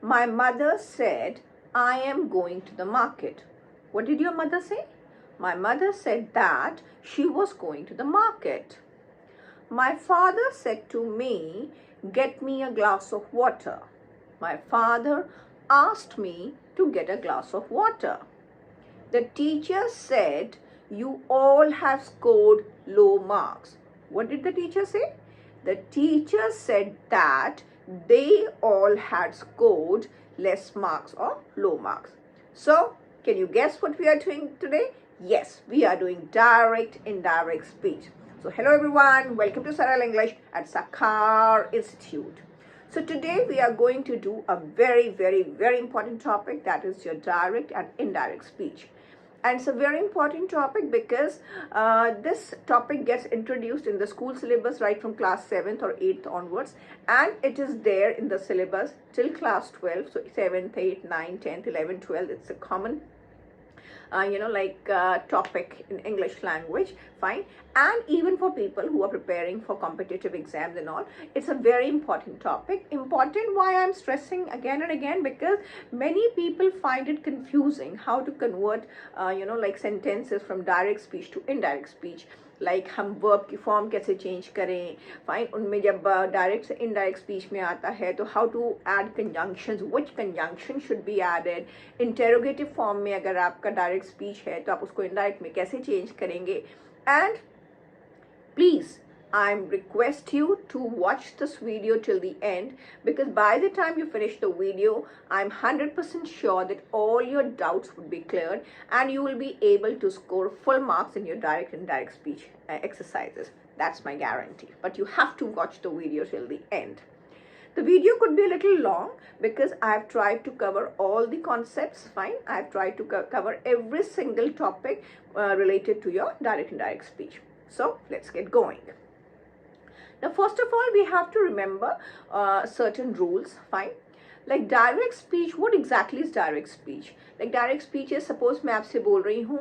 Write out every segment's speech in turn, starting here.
My mother said, I am going to the market. What did your mother say? My mother said that she was going to the market. My father said to me, get me a glass of water. My father asked me to get a glass of water. The teacher said, you all have scored low marks. What did the teacher say? The teacher said that they all had scored less marks or low marks. So, can you guess what we are doing today? Yes, we are doing direct indirect speech. So, hello everyone, welcome to Saral English at Sakhar Institute. So, today we are going to do a very important topic, that is your direct and indirect speech. And it's a very important topic because this topic gets introduced in the school syllabus right from class 7th or 8th onwards, and it is there in the syllabus till class 12. So 7th, 8th, 9th, 10th, 11th, 12th, it's a common topic in English language, fine. And even for people who are preparing for competitive exams and all, it's a very important topic. Important, why I'm stressing again and again, because many people find it confusing how to convert sentences from direct speech to indirect speech. Like हम verb की form कैसे change करें, fine. उनमें जब direct से indirect speech में आता है तो how to add conjunctions, which conjunction should be added. Interrogative form में अगर आपका डायरेक्ट स्पीच है तो आप उसको इनडायरेक्ट में कैसे चेंज करेंगे. And please I request you to watch this video till the end, because by the time you finish the video, I'm 100% sure that all your doubts would be cleared and you will be able to score full marks in your direct and indirect speech exercises. That's my guarantee. But you have to watch the video till the end. The video could be a little long because I've tried to cover all the concepts, fine. I've tried to cover every single topic related to your direct and indirect speech. So let's get going. Now, first of all, we have to remember certain rules, fine. Like direct speech, what exactly is direct speech? Like direct speech is, suppose मैं आपसे बोल रही हूँ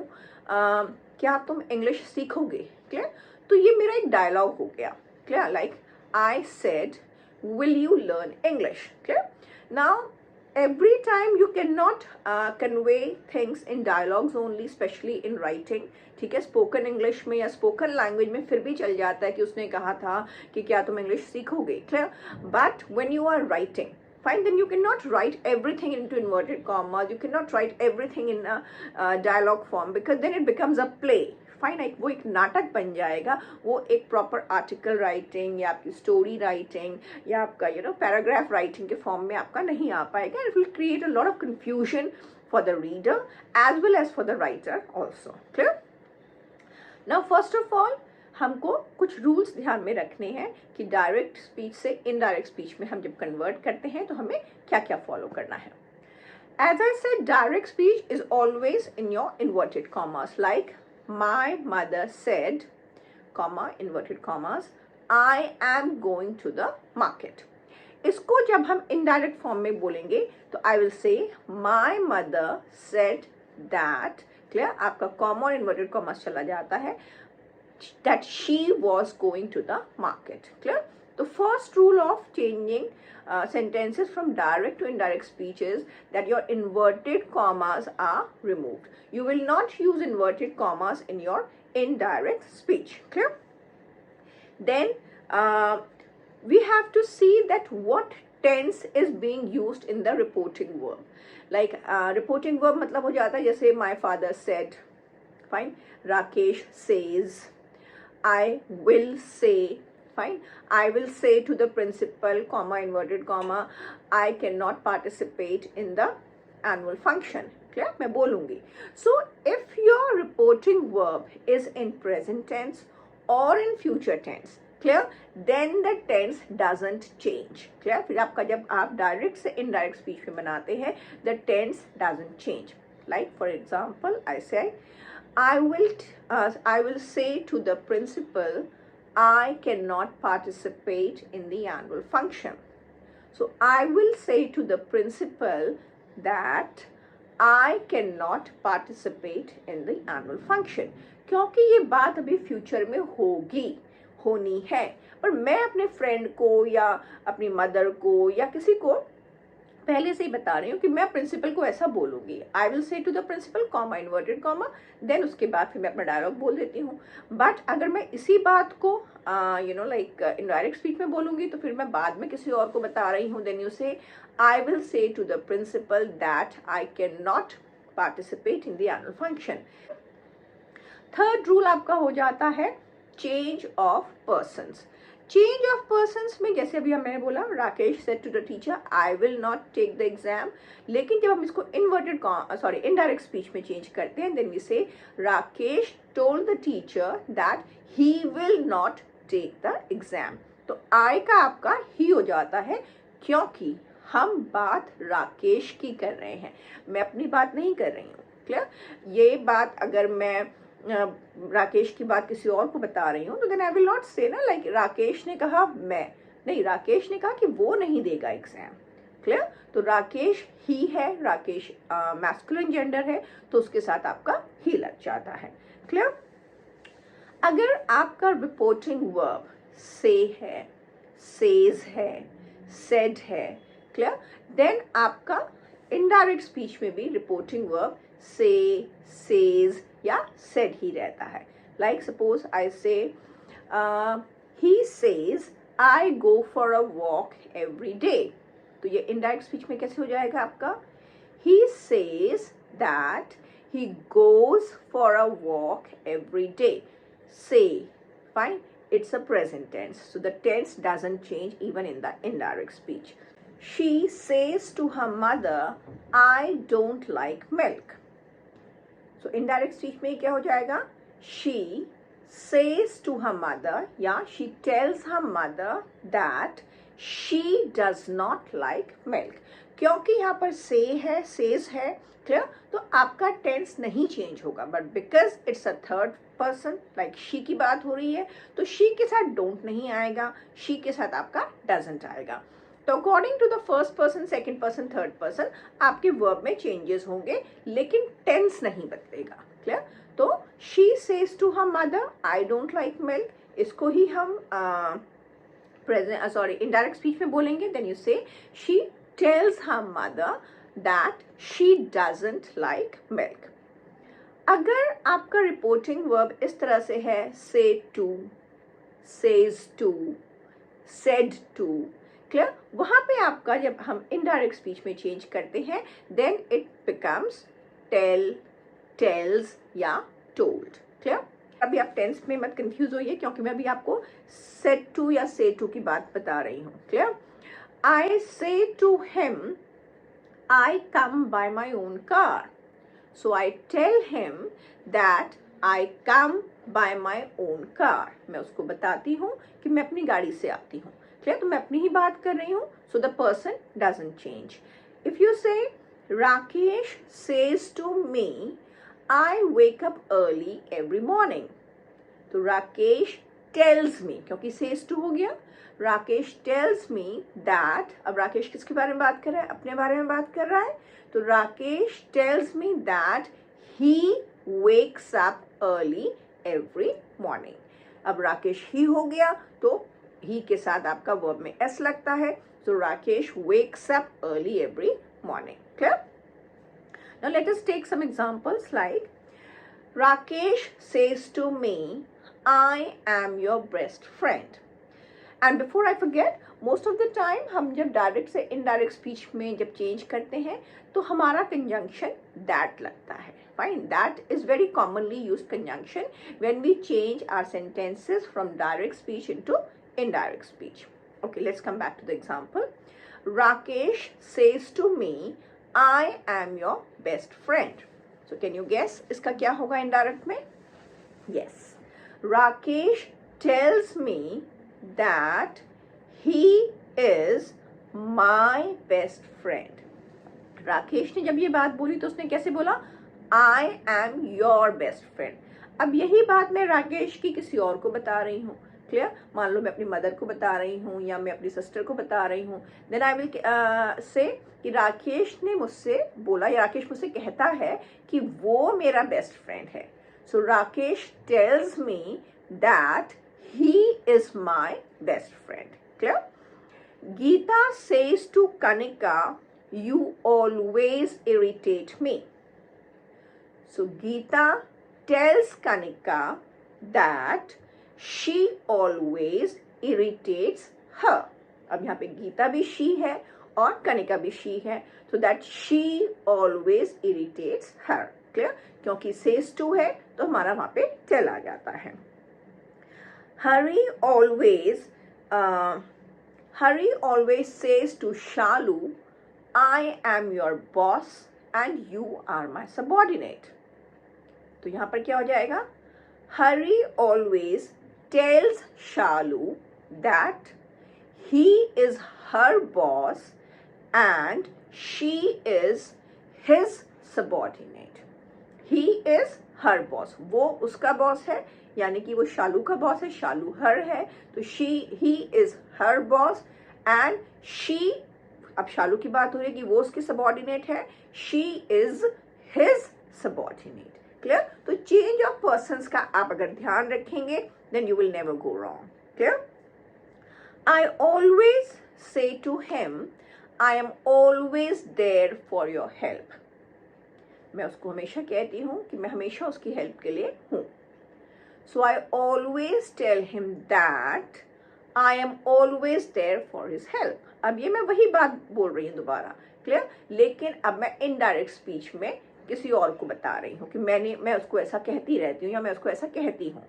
क्या तुम English सीखोगे, clear? तो ये मेरा एक dialogue हो गया, clear? Like I said, will you learn English, clear? Now, every time you cannot convey things in dialogues only, especially in writing. ठीक है, स्पोकन इंग्लिश में या स्पोकन लैंग्वेज में फिर भी चल जाता है कि उसने कहा था कि क्या तुम इंग्लिश सीखोगे, clear. But when you are writing, fine, then you cannot write everything into inverted commas, you cannot write everything in a dialogue form, because then it becomes a play. Fine, वो एक नाटक बन जाएगा. वो एक proper article writing या आपकी story writing या आपका पैराग्राफ राइटिंग के फॉर्म में आपका नहीं आ पाएगा. It will create a lot of confusion for the reader as well as for the writer also, clear. Now first of all हमको कुछ रूल्स ध्यान में रखने हैं कि डायरेक्ट स्पीच से इनडायरेक्ट स्पीच में हम जब कन्वर्ट करते हैं तो हमें क्या क्या फॉलो करना है. As I said, direct speech is always in your inverted commas, like my mother said, comma, inverted commas, I am going to the market. इसको जब हम indirect form में बोलेंगे तो I will say, my mother said that, clear, आपका comma और inverted commas चला जाता है, that she was going to the market, clear. The first rule of changing sentences from direct to indirect speech is that your inverted commas are removed. You will not use inverted commas in your indirect speech, clear? Then we have to see that what tense is being used in the reporting verb. Like reporting verb मतलब हो जाता है जैसे my father said, fine, Rakesh says, I will say, fine, I will say to the principal, comma, inverted comma, I cannot participate in the annual function, clear, मैं बोलूँगी. So if your reporting verb is in present tense or in future tense, clear, then the tense doesn't change, clear. फिर आपका जब आप direct से indirect speech में बनाते हैं, the tense doesn't change. Like for example, I say, I will say to the principal, I cannot participate in the annual function. So I will say to the principal that I cannot participate in the annual function. क्योंकि ये बात अभी future में होनी है, पर मैं अपने फ्रेंड को या अपनी मदर को या किसी को पहले से ही बता रही हूँ कि मैं प्रिंसिपल को ऐसा बोलूंगी, I will say to the principal comma inverted comma, then उसके बाद फिर मैं अपना डायलॉग बोल देती हूँ। बट अगर मैं इसी बात को लाइक इनडायरेक्ट स्पीच में बोलूंगी तो फिर मैं बाद में किसी और को बता रही हूँ, then you say I will say to the principal that I can not participate in the annual function. Third rule आपका हो जाता है change of persons. Change of persons में जैसे अभी मैंने बोला, Rakesh said to the teacher I will not take the exam, लेकिन जब हम इसको इनडायरेक्ट स्पीच में चेंज करते हैं, then we say Rakesh told the teacher that he will not take the exam. तो आई का आपका ही हो जाता है, क्योंकि हम बात राकेश की कर रहे हैं, मैं अपनी बात नहीं कर रही हूँ। क्लियर? ये बात अगर मैं राकेश की बात किसी और को बता रही हूँ तो देन आई विल नॉट से ना लाइक राकेश ने कहा मैं, नहीं, राकेश ने कहा कि वो नहीं देगा एग्जाम। क्लियर? तो राकेश ही है, राकेश मैस्कुलिन जेंडर है, तो उसके साथ आपका ही लग जाता है। क्लियर? अगर आपका रिपोर्टिंग वर्ब से है, सेज है, सेड है, क्लियर, देन आपका इनडायरेक्ट स्पीच में भी रिपोर्टिंग वर्ब से, सेज या सेड ही रहता है। लाइक सपोज आई से he says I go for a walk every day, तो ये इनडायरेक्ट स्पीच में कैसे हो जाएगा आपका, he says that he goes for a walk every day. Say, fine, it's a present tense, so the tense doesn't change even in the indirect speech. She says to her mother, I don't like milk. So indirect speech में क्या हो जाएगा, she says to her mother, या she tells her mother that she does not like milk. क्योंकि यहाँ पर say है, says है, क्लियर, तो आपका टेंस नहीं चेंज होगा, but because it's a third person like she की बात हो रही है, तो शी के साथ डोंट नहीं आएगा, शी के साथ आपका डजंट आएगा। तो according to the first person, second person, third person आपके वर्ब में चेंजेस होंगे, लेकिन टेंस नहीं बदलेगा। क्लियर? तो she says to her mother I don't like milk, इसको ही हम इनडायरेक्ट स्पीच में बोलेंगे, then you say she tells her mother that she doesn't like milk. अगर आपका रिपोर्टिंग वर्ब इस तरह से है, say to, says to, said to, clear, वहां पे आपका जब हम इनडायरेक्ट स्पीच में चेंज करते हैं, then it becomes tell, tells या told. क्लियर? अभी आप टेंस में मत कंफ्यूज होइए, क्योंकि मैं अभी आपको said to या say to की बात बता रही हूँ। Clear? I say to him I come by my own car. So I tell him that I come by my own car. मैं उसको बताती हूँ कि मैं अपनी गाड़ी से आती हूँ। क्लियर? तो मैं अपनी ही बात कर रही हूँ, so the person doesn't change. If you say Rakesh says to me I wake up early every morning, तो राकेश tells me, क्योंकि says to हो गया, राकेश टेल्स मी दैट, अब राकेश किसके बारे में बात कर रहा है, अपने बारे में बात कर रहा है, तो Rakesh tells me that he wakes up early every morning. अब राकेश ही हो गया, तो ही के साथ आपका वर्ब में एस लगता है, तो Rakesh wakes up early every morning. Clear? Now let us take some examples like Rakesh says to me I am your best friend. And before I forget, most of the time हम जब direct से indirect speech में जब change करते हैं तो हमारा conjunction that लगता है। Fine, that is very commonly used conjunction when we change our sentences from direct speech into indirect speech. Okay, let's come back to the example. Rakesh says to me I am your best friend. So can you guess इसका क्या होगा indirect में? Yes, Rakesh tells me that he is my best friend. राकेश ने जब ये बात बोली तो उसने कैसे बोला, I am your best friend. अब यही बात मैं राकेश की किसी और को बता रही हूँ। क्लियर? मान लो मैं अपनी मदर को बता रही हूँ या मैं अपनी सिस्टर को बता रही हूँ, देन आई विल से कि राकेश ने मुझसे बोला या राकेश मुझसे कहता है कि वो मेरा बेस्ट फ्रेंड है। So Rakesh tells me that he is my best friend. Clear? Geeta says to Kanika, you always irritate me. So Geeta tells Kanika that she always irritates her. अब यहाँ पे गीता भी she है और कनिका भी she है, so that she always irritates her. Clear? क्योंकि says to है तो हमारा वहाँ पे tell आ जाता है. Hari always says to Shalu, I am your boss and you are my subordinate. तो यहाँ पर क्या हो जाएगा? Hari always tells Shalu that he is her boss and she is his subordinate. He is her boss. वो उसका boss है, यानी कि वो शालू का बॉस है, शालू हर है, तो he is her boss and she, अब शालू की बात हो रही है कि वो उसकी सबॉर्डिनेट है, she is his subordinate. Clear? तो चेंज ऑफ पर्सन्स का आप अगर ध्यान रखेंगे then you will never go wrong. Clear? I always say to him, I am always there for your help. मैं उसको हमेशा कहती हूँ कि मैं हमेशा उसकी हेल्प के लिए हूँ. So I always tell him that I am always there for his help. अब ये मैं वही बात बोल रही हूँ दोबारा. क्लियर? लेकिन अब मैं इनडायरेक्ट स्पीच में किसी और को बता रही हूँ कि मैं उसको ऐसा कहती रहती हूँ या मैं उसको ऐसा कहती हूँ.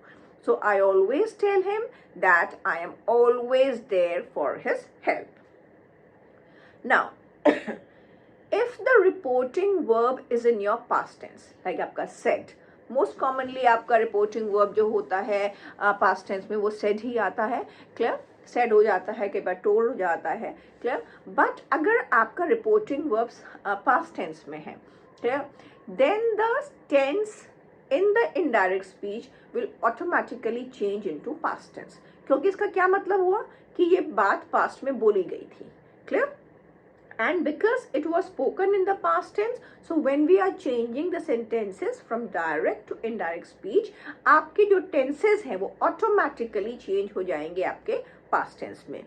So I always tell him that I am always there for his help. Now, if the reporting verb is in your past tense, like आपका said, most commonly आपका reporting verb जो होता है past tense में वो said ही आता है. Clear? said हो जाता है, कई बार told हो जाता है. Clear? But अगर आपका reporting verbs past tense में है, clear? Then the tense in the indirect speech will automatically change into past tense. क्योंकि इसका क्या मतलब हुआ कि ये बात past में बोली गई थी. Clear? And because it was spoken in the past tense, so when we are changing the sentences from direct to indirect speech, आपके जो tenses हैं वो automatically change हो जाएंगे आपके past tense में.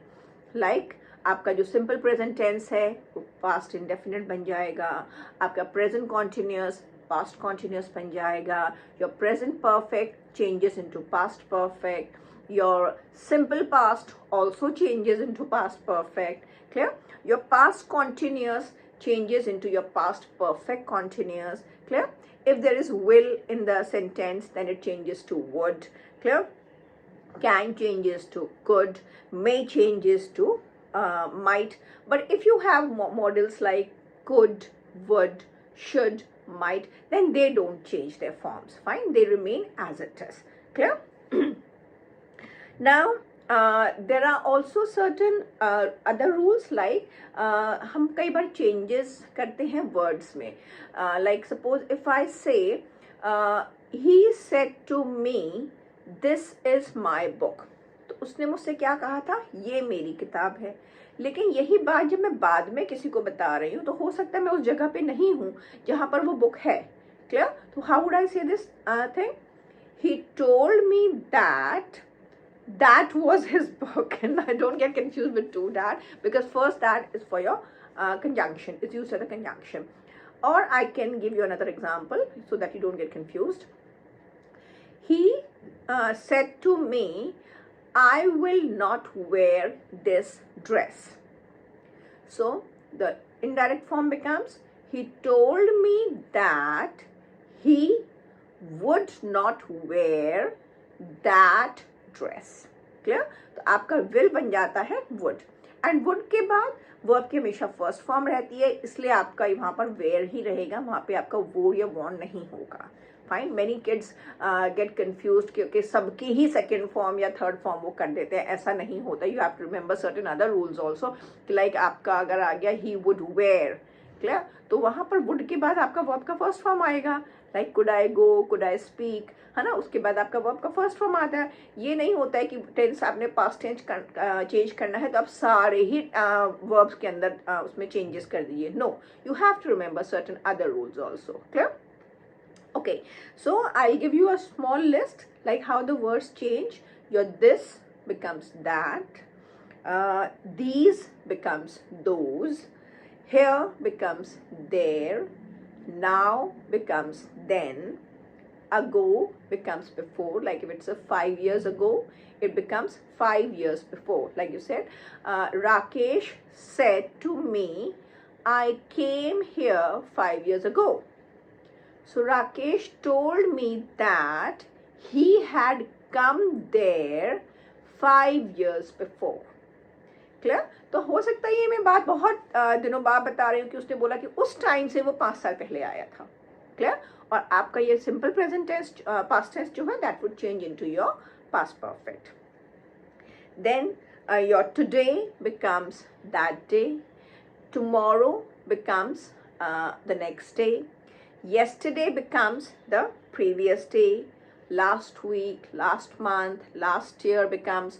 Like आपका जो simple present tense है वो past indefinite बन जाएगा, आपका present continuous past continuous बन जाएगा, your present perfect changes into past perfect, your simple past also changes into past perfect. Clear? Your past continuous changes into your past perfect continuous. Clear? If there is will in the sentence, then it changes to would. Clear? Can changes to could, may changes to might. But if you have models like could, would, should, might, then they don't change their forms. Fine? They remain as it is. Clear? Now, there are also certain other rules like हम कई बार changes करते हैं words में. Like suppose if I say he said to me this is my book, तो उसने मुझसे क्या कहा था? ये मेरी किताब है. लेकिन यही बात जब मैं बाद में किसी को बता रही हूँ तो हो सकता है मैं उस जगह पे नहीं हूँ जहाँ पर वो बुक है. Clear? तो how would I say this thing? He told me that was his book, and I don't get confused with to that, because first that is for your conjunction. It's used as a conjunction. Or I can give you another example so that you don't get confused. He said to me, I will not wear this dress. So the indirect form becomes, he told me that he would not wear that dress. Clear? तो आपका will बन जाता है would, and would के बाद verb की हमेशा first form रहती है, इसलिए आपका वहां पर वेयर ही रहेगा, वहां पे आपका वोड या वॉन्ट नहीं होगा. Fine? Many kids get confused क्योंकि सबकी ही सेकेंड फॉर्म या थर्ड फॉर्म वो कर देते हैं. ऐसा नहीं होता. You have to remember certain other rules also. Like आपका अगर आ गया ही वुड वेयर, क्लियर, तो वहां पर वुड के बाद आपका वर्ब का फर्स्ट फॉर्म आएगा. Like could I go, could I speak, है ना, उसके बाद आपका वर्ब का फर्स्ट फॉर्म आता है. ये नहीं होता है कि टेंस आपने पास्ट टेंस चेंज करना है तो आप सारे ही वर्ब्स के अंदर उसमें चेंजेस कर दीजिए. No, you have to remember certain other rules also. Clear? Okay, so I'll give you a small list like how the words change. Your this becomes that, these becomes those, Here becomes there. Now becomes then. Ago becomes before. Like if it's a 5 years ago, it becomes 5 years before. Like you said, Rakesh said to me, I came here 5 years ago. So Rakesh told me that he had come there 5 years before. Clear? तो हो सकता है ये मैं बात बहुत दिनों बाद बता रही हूँ कि उसने बोला कि उस टाइम से वो 5 साल पहले आया था. क्लियर? और आपका ये simple present tense past tense जो है that would change into your past perfect. Then your today becomes that day. Tomorrow becomes the next day. Yesterday becomes the previous day. Last week, last month, last year becomes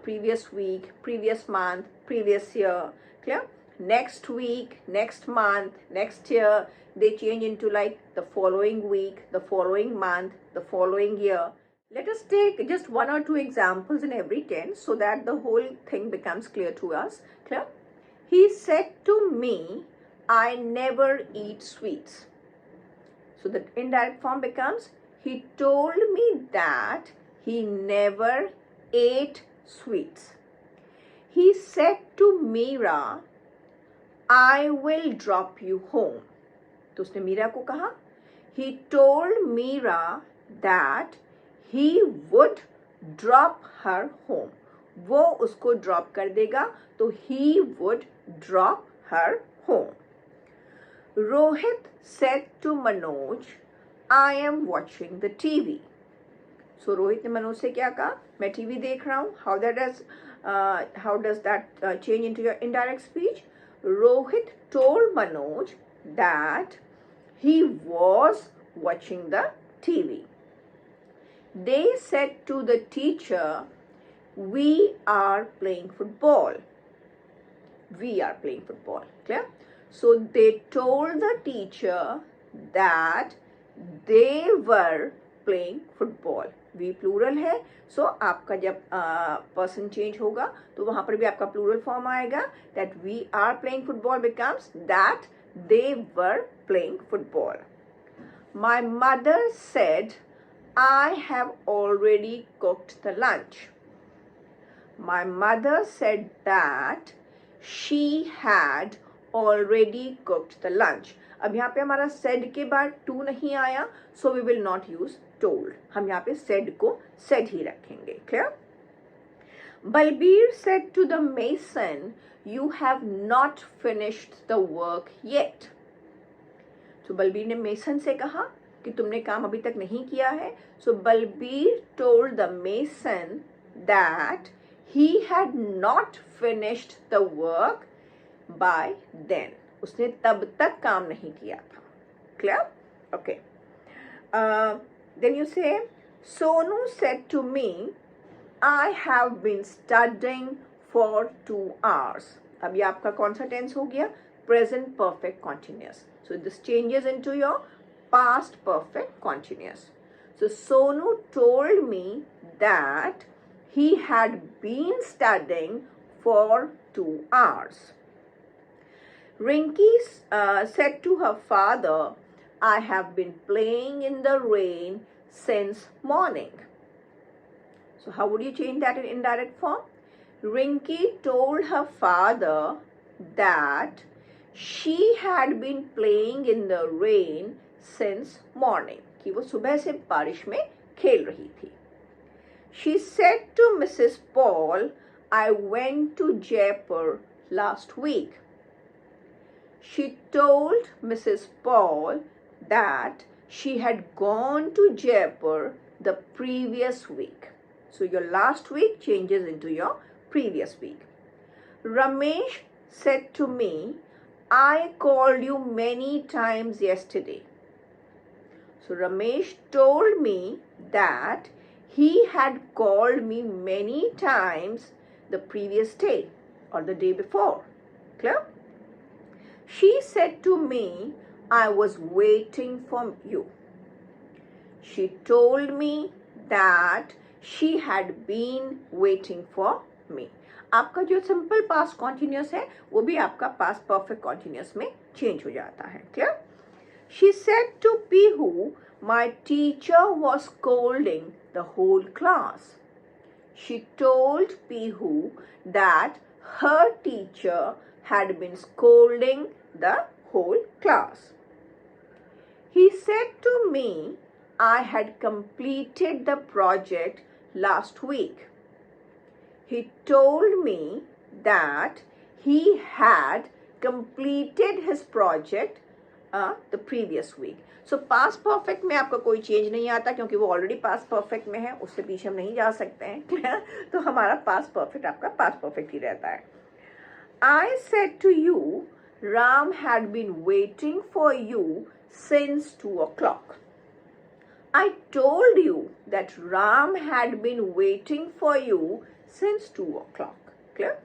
previous week, previous month, previous year. Clear? Next week, next month, next year, they change into like the following week, the following month, the following year. Let us take just 1 or 2 examples in every tense so that the whole thing becomes clear to us. Clear? He said to me, I never eat sweets. So the indirect form becomes, he told me that he never ate sweets. He said to Meera, I will drop you home. तो उसने मीरा को कहा, he told Meera that he would drop her home. वो उसको drop कर देगा, तो he would drop her home. Rohit said to Manoj, I am watching the TV. So Rohit ने मनोज से क्या कहा? मैं टीवी देख रहा हूँ. How does that change into your indirect speech? Rohit told Manoj that he was watching the TV. They said to the teacher, we are playing football. We are playing football. Clear? So they told the teacher that they were playing football. We plural है. So आपका जब person change होगा तो वहाँ पर भी आपका plural form आएगा. That we are playing football becomes that they were playing football. My mother said, I have already cooked the lunch. My mother said that she had already cooked the lunch. अब यहाँ पे हमारा said के बाद to नहीं आया, so we will not use told. हम यहाँ पे said को said ही रखेंगे. Clear? Balbir said to the mason, you have not finished the work yet. So Balbir ने mason से कहा कि तुमने काम अभी तक नहीं किया है. So Balbir told the mason that he had not finished the work by then. उसने तब तक काम नहीं किया था. Clear? Okay. Then you say, Sonu said to me, I have been studying for 2 hours. अब ये आपका कौन सा टेंस हो गया? Present perfect continuous. So this changes into your past perfect continuous. So Sonu told me that he had been studying for 2 hours. Rinki said to her father, I have been playing in the rain since morning. So how would you change that in indirect form? Rinki told her father that she had been playing in the rain since morning. कि वो सुबह से बारिश में खेल रही थी. She said to Mrs. Paul, I went to Jaipur last week. She told Mrs. Paul that she had gone to Jaipur the previous week. So your last week changes into your previous week. Ramesh said to me, I called you many times yesterday. So Ramesh told me that he had called me many times the previous day or the day before. Clear? She said to me, I was waiting for you. She told me that she had been waiting for me. आपका जो simple past continuous है वो भी आपका past perfect continuous में change हो जाता है. Clear? She said to Pihu, my teacher was scolding the whole class. She told Pihu that her teacher had been scolding the whole class. He said to me, I had completed the project last week. He told me that he had completed his project the previous week. So past perfect में आपका कोई change नहीं आता क्योंकि वो already past perfect में है, उससे पीछे हम नहीं जा सकते हैं. क्लियर? तो हमारा past perfect आपका past perfect ही रहता है. I said to you, Ram had been waiting for you since 2 o'clock. I told you that Ram had been waiting for you since 2 o'clock. Clear?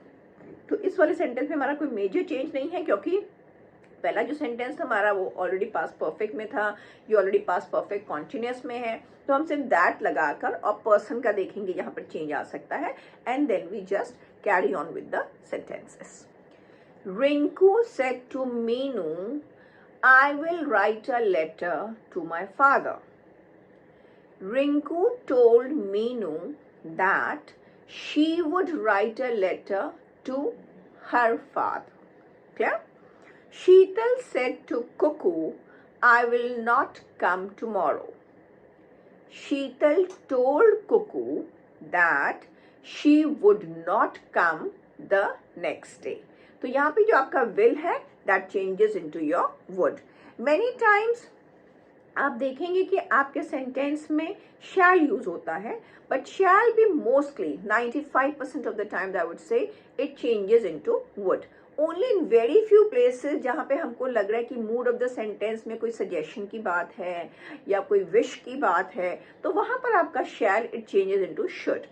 तो इस वाले सेंटेंस में हमारा कोई मेजर चेंज नहीं है क्योंकि पहला जो सेंटेंस था हमारा वो ऑलरेडी पास्ट परफेक्ट में था, ये ऑलरेडी पास्ट परफेक्ट कॉन्टिन्यूस में है. तो हम सिर्फ दैट लगाकर और पर्सन का देखेंगे जहां पर चेंज आ सकता है and then we just carry on with the sentences. Rinku said to Meenu, I will write a letter to my father. Rinku told Meenu that she would write a letter to her father. Clear? Sheetal said to Cuckoo, I will not come tomorrow. Sheetal told Cuckoo that she would not come the next day. तो यहाँ पे जो आपका will है that changes into your would. Many times आप देखेंगे कि आपके सेंटेंस में shall यूज होता है, but shall be mostly 95% of the time I would say it changes into would. Only in very few places जहाँ पे हमको लग रहा है कि मूड ऑफ द सेंटेंस में कोई सजेशन की बात है या कोई विश की बात है तो वहाँ पर आपका shall it changes into should.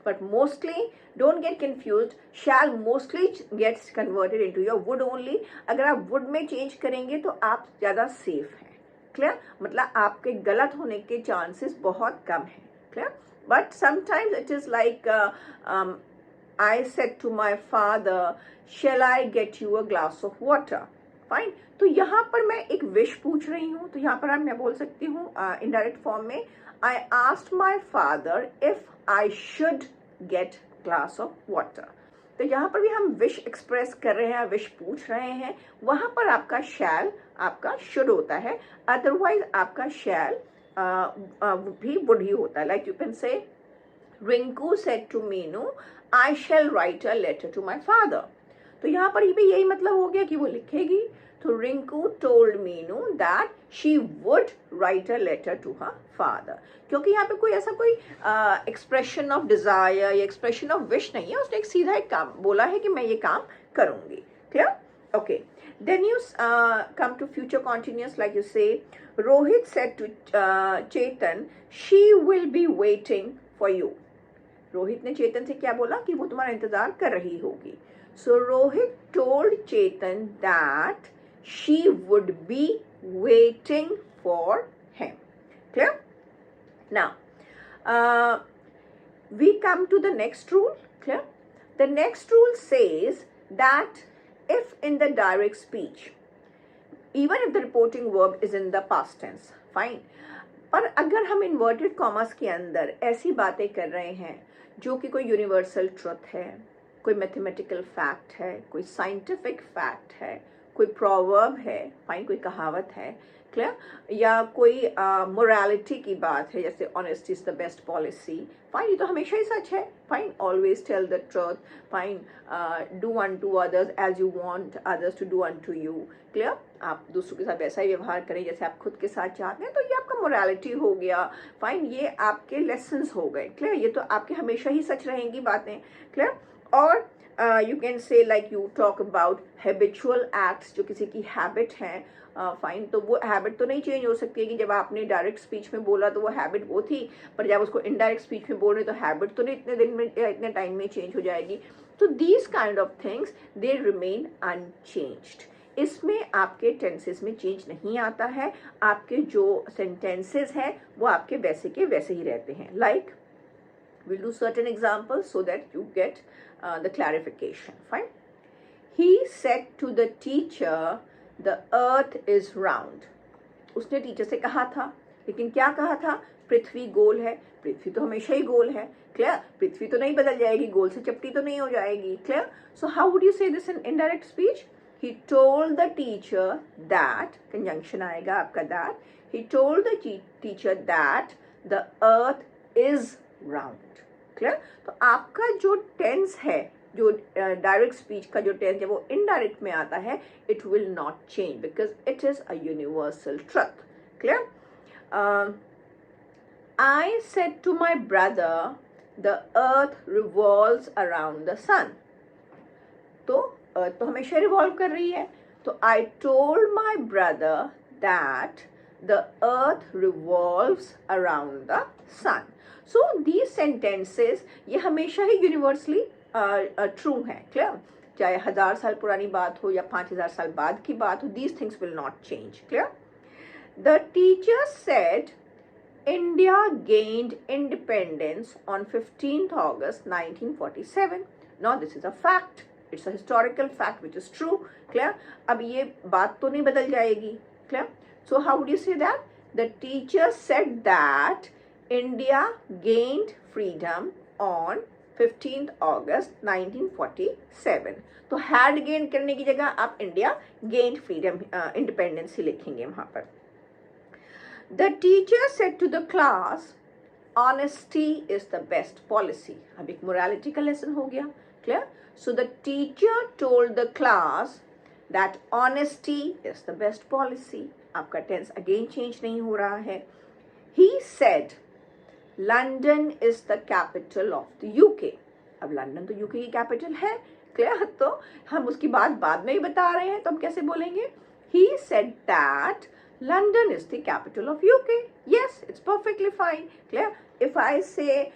But mostly don't get confused, shall mostly gets converted into your would only. अगर आप वुड में चेंज करेंगे तो आप ज़्यादा सेफ हैं. क्लियर? मतलब आपके गलत होने के चांसेस बहुत कम हैं. Clear? But sometimes it is like I said to my father, shall I get you a glass of water? Fine. तो यहाँ पर मैं एक विश पूछ रही हूँ तो यहाँ पर मैं बोल सकती हूँ इनडायरेक्ट फॉर्म में I asked my father if I should get glass of water. तो यहाँ पर भी हम विश एक्सप्रेस कर रहे हैं, विश पूछ रहे हैं, वहाँ पर आपका shall आपका should होता है. अदरवाइज आपका shall भी would ही होता है. Like you can say Rinku said to Meenu, I shall write a letter to my father. तो यहाँ पर भी यही मतलब हो गया कि वो लिखेगी. तो Rinku told Meenu that she would write a letter to her father. क्योंकि यहाँ पे कोई ऐसा कोई एक्सप्रेशन ऑफ डिजायर या एक्सप्रेशन ऑफ विश नहीं है, उसने एक सीधा एक काम बोला है कि मैं ये काम करूंगी. Clear? Okay. Then you come to future continuous, like you say, Rohit said to Chetan, she will be waiting for you. Rohit ने चेतन से क्या बोला कि वो तुम्हारा इंतजार कर रही होगी. So Rohit told Chetan that she would be waiting for him. Clear? Now we come to the next rule. Clear? The next rule says that if in the direct speech, even if the reporting verb is in the past tense, fine. पर अगर हम inverted commas के अंदर ऐसी बातें कर रहे हैं जो कि कोई यूनिवर्सल ट्रुथ है, कोई मैथमेटिकल फैक्ट है, कोई साइंटिफिक फैक्ट है, कोई प्रोवर्ब है, फाइन, कोई कहावत है, क्लियर, या कोई मोरालिटी की बात है, जैसे honesty is the best policy, fine, ये तो हमेशा ही सच है, fine, always tell the truth, fine, do unto others as you want others to do unto you, clear, आप दूसरों के साथ वैसा ही व्यवहार करें जैसे आप खुद के साथ चाहते हैं. तो ये आपका मोरालिटी हो गया, फाइन, ये आपके लेसन्स हो गए. क्लियर? ये तो आपके हमेशा ही सच रहेंगी बातें. क्लियर? और you can say like you talk about habitual acts, जो किसी की हैबिट है, फाइन, तो वो हैबिट तो नहीं चेंज हो सकती है कि जब आपने डायरेक्ट स्पीच में बोला तो वो हैबिट वो थी, पर जब उसको इनडायरेक्ट स्पीच में बोल रहे तो हैबिट तो नहीं इतने दिन में या इतने टाइम में चेंज हो जाएगी. तो these kind of things they remain unchanged. इसमें आपके टेंसेस में चेंज नहीं आता है, आपके जो सेंटेंसेस हैं वो आपके वैसे के वैसे ही रहते हैं. Like we'll do certain examples so that you get the clarification. Fine. He said to the teacher, the earth is round. उसने टीचर से कहा था, लेकिन क्या कहा था? पृथ्वी गोल है. पृथ्वी तो हमेशा ही गोल है. क्लियर? पृथ्वी तो नहीं बदल जाएगी, गोल से चपटी तो नहीं हो जाएगी. Clear? So how would you say this in indirect speech? He told the teacher that, conjunction आएगा आपका that. He told the teacher that the earth is round. Clear? तो आपका जो टेंस है, जो डायरेक्ट स्पीच का जो टेंस है वो इनडायरेक्ट में आता है, it will not change because it is a universal truth. Clear? I said to my brother the earth revolves around the sun. तो अर्थ तो हमेशा रिवॉल्व कर रही है. तो I told my brother that the earth revolves around the sun. So these sentences ये हमेशा ही यूनिवर्सली ट्रू है. क्लियर? चाहे 1000 साल पुरानी बात हो या 5000 साल बाद की बात हो, these things will not change. Clear? The teacher said India gained independence on 15th August 1947. Now this is a fact. It's a historical fact which is true. Clear? अब ये बात तो नहीं बदल जाएगी. Clear? So how would you say that? The teacher said that India gained freedom on 15th August 1947. तो had gained करने की जगह आप इंडिया gained freedom independence ही लिखेंगे वहां पर. The teacher said to the class, honesty is the best policy. अब एक morality का lesson हो गया. Clear? So the teacher told the class that honesty is the best policy. आपका tense again change नहीं हो रहा है. He said London is the capital of the UK. अब लंदन तो यूके की कैपिटल है. क्लियर? तो हम उसकी बात बाद में ही बता रहे हैं, तो हम कैसे बोलेंगे? He said that London is the capital of UK. Yes, it's perfectly fine. Clear? If I say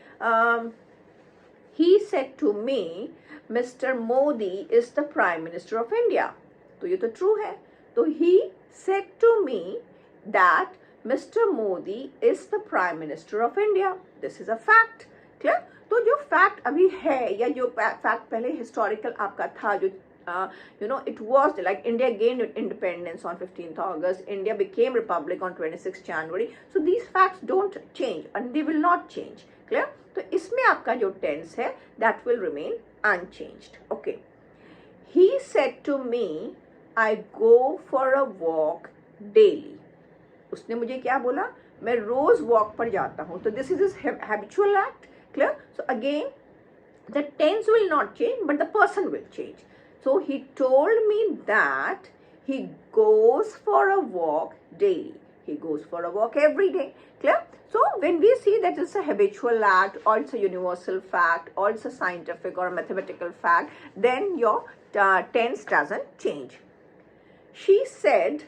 he said to me Mr. Modi is the Prime Minister of India, तो ये तो true है. तो he said to me that Mr. Modi is the Prime Minister of India. This is a fact. Clear? तो जो fact अभी है या जो fact पहले historical आपका था, जो it was like India gained independence on 15th August, India became republic on 26th January. So these facts don't change and they will not change. Clear? तो इसमें आपका जो tense है that will remain unchanged. Okay. He said to me, I go for a walk daily. उसने मुझे क्या बोला? मैं रोज वॉक पर जाता हूँ. तो this is his habitual act. Clear? So again the tense will not change but the person will change. So he told me that he goes for a walk daily. He goes for a walk every day. Clear? So when we see that it's a habitual act or it's a universal fact or it's a scientific or a mathematical fact, then your tense doesn't change. She said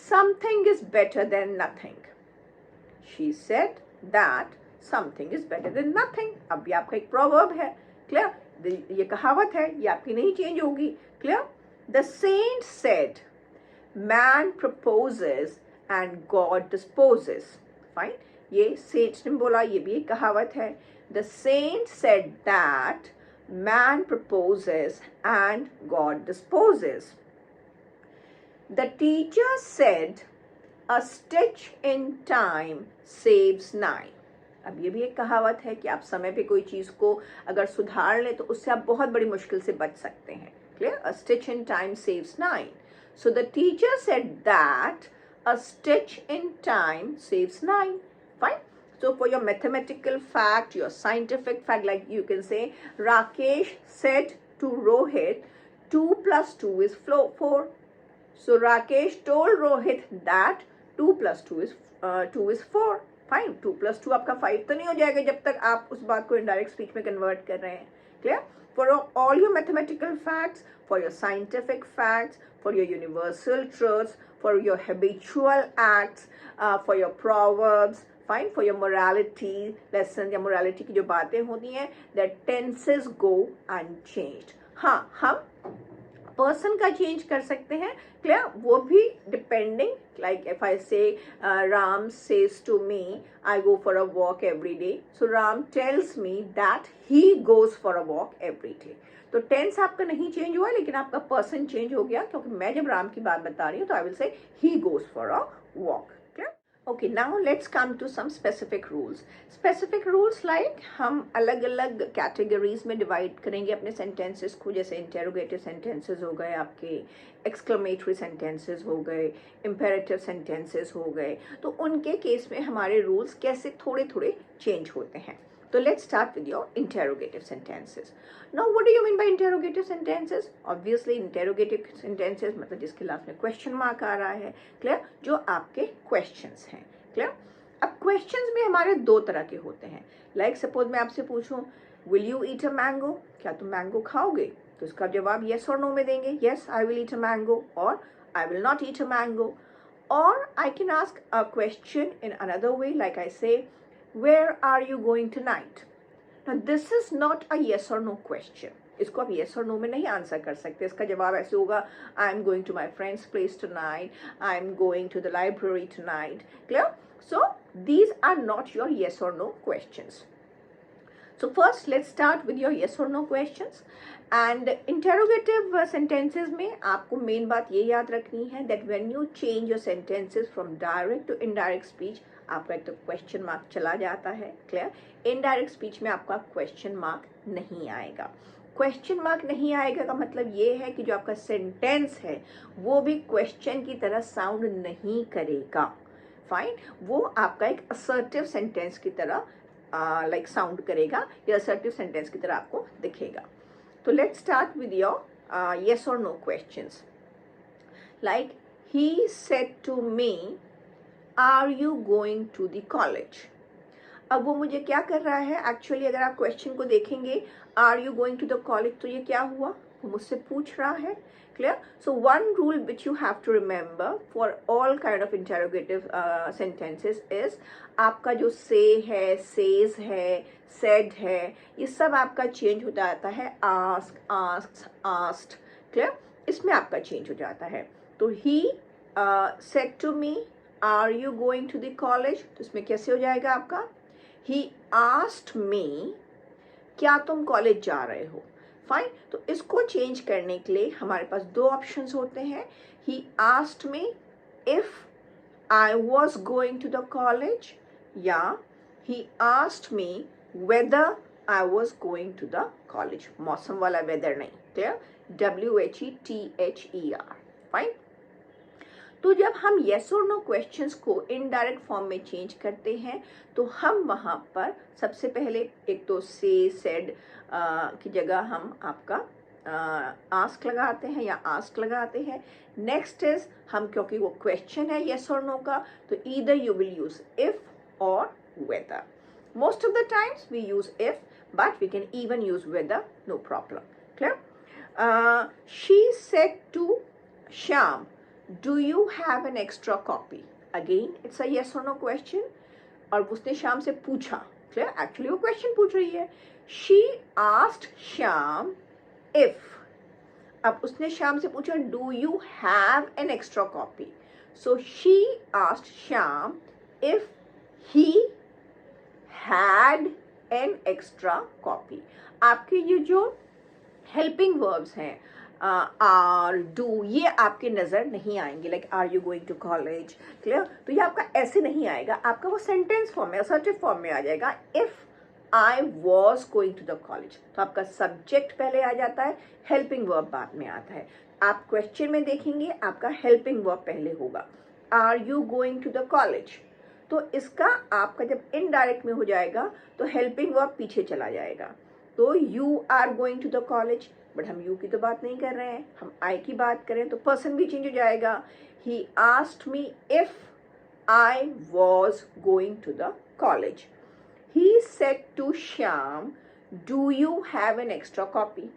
something is better than nothing. She said that something is better than nothing. अब ये आपका एक proverb है. Clear? ये कहावत है, ये आपकी नहीं change होगी. Clear? The saint said, man proposes and God disposes. Fine? ये saint ने बोला, ये भी एक कहावत है. The saint said that man proposes and God disposes. The teacher said, a stitch in time saves 9. अब ये भी एक कहावत है कि आप समय पे कोई चीज़ को अगर सुधार लें तो उससे आप बहुत बड़ी मुश्किल से बच सकते हैं. Clear? A stitch in time saves 9. So the teacher said that a stitch in time saves 9. Fine? So for your mathematical fact, your scientific fact, like you can say, Rakesh said to Rohit, 2 plus 2 is 4. So Rakesh told Rohit that 2 plus 2 is 4. Fine. 2 plus 2 आपका 5 तो नहीं हो जाएगा जब तक आप उस बात को indirect speech में convert कर रहे हैं. Clear? For all your mathematical facts, for your scientific facts, for your universal truths, for your habitual acts, for your proverbs, fine, for your morality lessons या morality की जो बातें होती हैं, that tenses go unchanged. हाँ, हम person का change कर सकते हैं, क्लियर, वो भी depending, like if I say Ram says to me I go for a walk every day, so Ram tells me that he goes for a walk every day. तो tense आपका नहीं चेंज हुआ लेकिन आपका पर्सन चेंज हो गया, क्योंकि मैं जब राम की बात बता रही हूँ तो आई विल से ही goes for a walk. Okay, now let's come to some specific rules. Specific rules like हम अलग अलग कैटेगरीज में डिवाइड करेंगे अपने सेंटेंसेस को, जैसे इंटेरोगेटिव सेंटेंसेस हो गए, आपके एक्सक्लेमेटरी सेंटेंसेस हो गए, इम्पेरेटिव सेंटेंसेस हो गए, तो उनके केस में हमारे रूल्स कैसे थोड़े थोड़े चेंज होते हैं। तो let's start with your interrogative sentences. Now what do you mean by interrogative sentences? Obviously interrogative sentences मतलब जिसके लास्ट में क्वेश्चन मार्क आ रहा है, क्लियर, जो आपके क्वेश्चंस हैं, क्लियर। अब क्वेश्चंस में हमारे दो तरह के होते हैं, लाइक सपोज मैं आपसे पूछूं will you eat a mango, क्या तुम मैंगो खाओगे, तो इसका जवाब येस और नो में देंगे, yes I will eat a mango और I will not eat a mango. और I can ask a question in another way, like I say where are you going tonight? Now this is not a yes or no question. इसको आप yes or no में नहीं answer कर सकते, इसका जवाब ऐसे होगा I am going to my friend's place tonight, I am going to the library tonight, clear? So these are not your yes or no questions. So first let's start with your yes or no questions. And interrogative sentences में आपको main बात ये याद रखनी है that when you change your sentences from direct to indirect speech, आपका एक तो क्वेश्चन मार्क चला जाता है, क्लियर। इनडायरेक्ट स्पीच में आपका क्वेश्चन मार्क नहीं आएगा। क्वेश्चन मार्क नहीं आएगा का मतलब ये है कि जो आपका सेंटेंस है वो भी क्वेश्चन की तरह साउंड नहीं करेगा, फाइन, वो आपका एक असर्टिव सेंटेंस की तरह लाइक साउंड करेगा, या असर्टिव सेंटेंस की तरह आपको दिखेगा। तो let's start with your yes और no questions, like he said to me are you going to the college. अब वो मुझे क्या कर रहा है, एक्चुअली अगर आप क्वेश्चन को देखेंगे are you going to the college, तो ये क्या हुआ, वो मुझसे पूछ रहा है, clear. So one rule which you have to remember for all kind of interrogative sentences is, आपका जो से है, सेज है, सेड है, ये सब आपका चेंज हो जाता है आस्क, आस्क्स, आस्क्ड, क्लियर, इसमें आपका चेंज हो जाता है। तो he said to me are you going to the college, तो इसमें कैसे हो जाएगा आपका, ही आस्क्ड मी क्या तुम कॉलेज जा रहे हो, फाइन। तो इसको चेंज करने के लिए हमारे पास दो ऑप्शंस होते हैं, he asked me if I was going to the college, या he asked me whether I was going to the college, मौसम वाला वेदर नहीं, क्लियर, WHETHER, फाइन। तो जब हम येस और नो क्वेश्चंस को इनडायरेक्ट फॉर्म में चेंज करते हैं तो हम वहाँ पर सबसे पहले एक तो से, सेड की जगह हम आपका आस्क लगाते हैं या आस्क लगाते हैं। नेक्स्ट इज हम, क्योंकि वो क्वेश्चन है येस और नो का, तो either you will use if और whether. Most of the times we use if, but we can even use whether, no problem, clear. She said to Shyam do you have an extra copy? Again it's a yes or no question, और उसने श्याम से पूछा, clear, actually वो question पूछ रही है। she asked Shyam if, अब उसने श्याम से पूछा do you have an extra copy, so she asked Shyam if he had an extra copy। आपके ये जो हेल्पिंग वर्ब्स हैं आर, डू, ये आपके नज़र नहीं आएंगे, like are you going to college, clear. तो ये आपका ऐसे नहीं आएगा, आपका वो सेंटेंस फॉर्म में, असर्टिव फॉर्म में आ जाएगा, if I was going to the college. तो आपका सब्जेक्ट पहले आ जाता है, हेल्पिंग वर्ब बाद में आता है। आप क्वेश्चन में देखेंगे आपका हेल्पिंग वर्ब पहले होगा, are you going to the college, तो इसका आपका जब इनडायरेक्ट में हो जाएगा तो हेल्पिंग वर्ब पीछे चला जाएगा। तो you are going to the college, but हम यू की तो बात नहीं कर रहे हैं, हम आई की बात करें तो पर्सन भी चेंज हो जाएगा। He asked me if I was going to the college. He said to Shyam do you have an extra copy.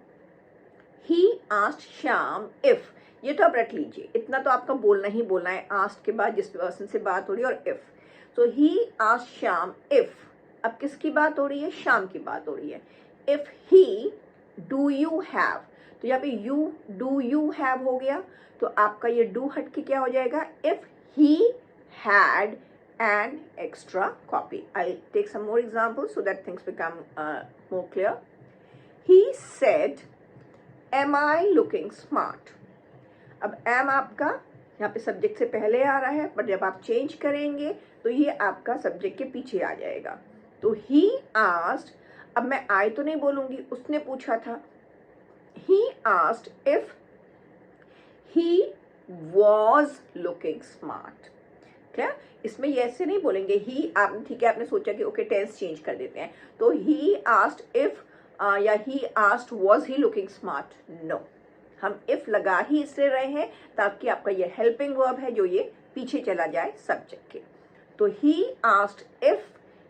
He asked Shyam if, ये तो आप रख लीजिए, इतना तो आपका बोलना ही बोलना है, आस्क्ड के बाद जिस पर्सन से बात हो रही है, और इफ, तो ही आस्क्ड श्याम इफ, अब किसकी बात हो रही है, श्याम की बात हो रही है। If he, do you have, तो यहाँ पे यू, डू यू हैव हो गया, तो आपका ये डू हट के क्या हो जाएगा, if he had an extra copy. I'll take some more examples so that things become more clear. He said, am I looking smart? अब am आपका यहाँ पे सब्जेक्ट से पहले आ रहा है, बट जब आप चेंज करेंगे तो ये आपका सब्जेक्ट के पीछे आ जाएगा. तो he asked, अब मैं I तो नहीं बोलूंगी, उसने पूछा था. He asked if he was looking smart. Clear? इसमें ये ऐसे नहीं बोलेंगे ही, आप ठीक है आपने सोचा कि ओके टेंस चेंज कर देते हैं, तो ही आस्क्ड इफ या he asked was he looking smart. No, हम इफ लगा ही इसलिए रहे हैं ताकि आपका ये हेल्पिंग वर्ब है जो ये पीछे चला जाए सब्जेक्ट के. तो he asked if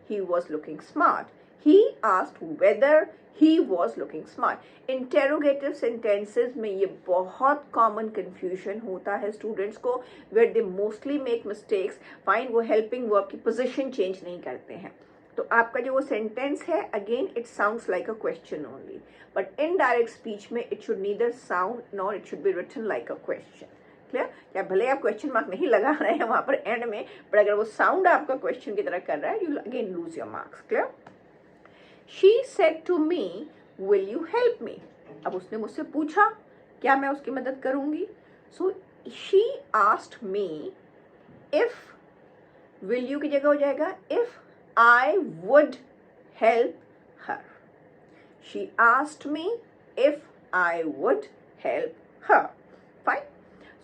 he was looking smart, he asked whether he was looking smart. Interrogative sentences में ये बहुत common confusion होता है students को, where they mostly make mistakes. Fine, वो helping verb की position change नहीं करते हैं. तो आपका जो वो sentence है, again it sounds like a question only. But indirect speech में it should neither sound nor it should be written like a question. Clear? क्या भले आप question mark नहीं लगा रहे हैं वहाँ पर end में, but अगर वो sound आपका question की तरह कर रहा है, you will again lose your marks. Clear? She said to me, will you help me? अब उसने मुझसे पूछा क्या मैं उसकी मदद करूंगी. So she asked me if, will you की जगह हो जाएगा if I would help her. She asked me if I would help her. Fine.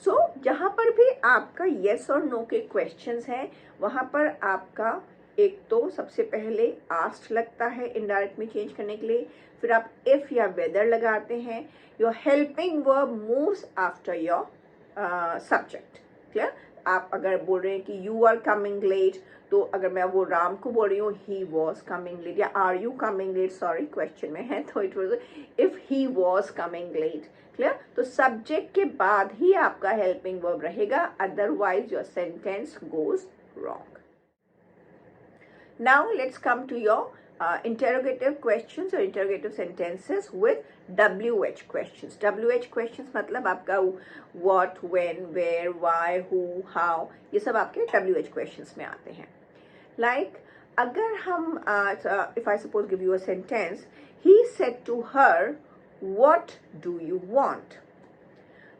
So जहाँ पर भी आपका yes और no के questions हैं, वहाँ पर आपका एक तो सबसे पहले आस्ट लगता है इनडायरेक्ट में चेंज करने के लिए, फिर आप इफ या वेदर लगाते हैं. Your helping verb moves after your subject. Clear? आप अगर बोल रहे हैं कि यू आर कमिंग लेट, तो अगर मैं वो राम को बोल रही हूँ ही वॉज कमिंग लेट, या are you coming late, sorry question में है, तो it was if he was coming late. Clear? तो सब्जेक्ट के बाद ही आपका हेल्पिंग वर्ब रहेगा, otherwise your sentence goes wrong. Now let's come to your interrogative questions or interrogative sentences with WH questions. WH questions मतलब आपका what, when, where, why, who, how, ये सब आपके WH questions में आते हैं. Like अगर हम if I suppose give you a sentence, he said to her, what do you want?